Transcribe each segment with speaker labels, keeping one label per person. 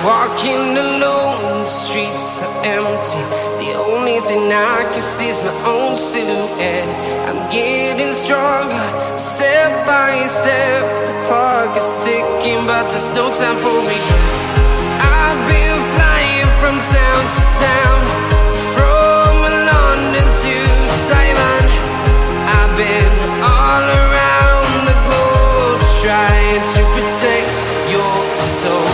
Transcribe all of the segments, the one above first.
Speaker 1: Walking alone, the streets are empty. The only thing I can see is my own silhouette. I'm getting stronger, step by step. The clock is ticking, but there's no time for regrets. I've been flying from town to town, from London to Taiwan. I've been all around the globe, trying to protect your soul.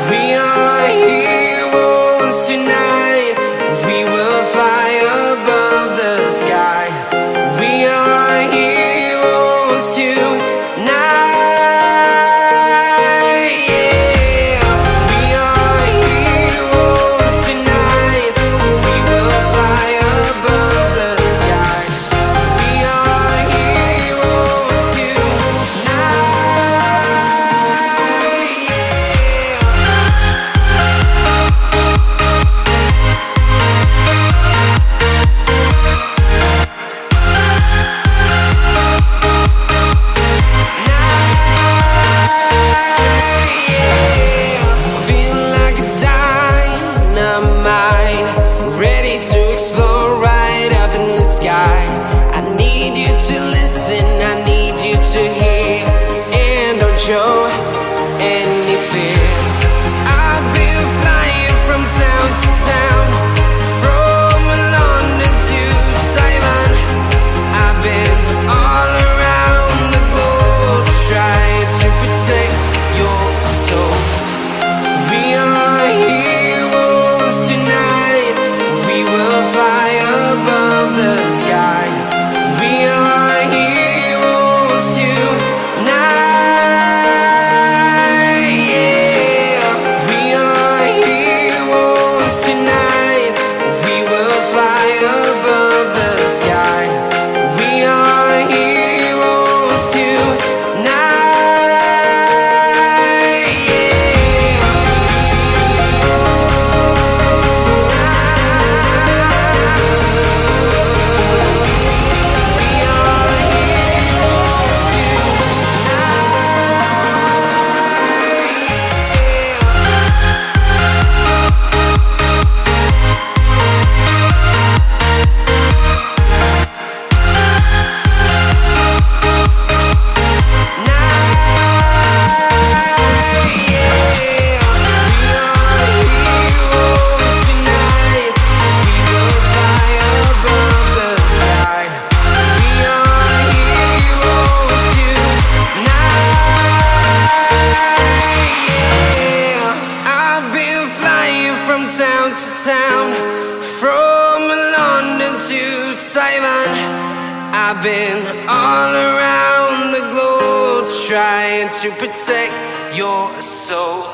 Speaker 1: We are heroes tonight. We will fly above the sky. We are heroes tonight. Yeah. We are heroes tonight. We will fly above the sky. We are heroes tonight. I need you to listen, I need you to hear, and don't show any fear. I've been flying from town to town, from London to Taiwan. I've been all around the globe, trying to protect your soul. We are heroes tonight. We will fly above the sky. We are heroes tonight. Yeah. We are heroes tonight. We will fly above the sky. We are heroes tonight. Town to town, from London to Taiwan. I've been all around the globe, trying to protect your soul.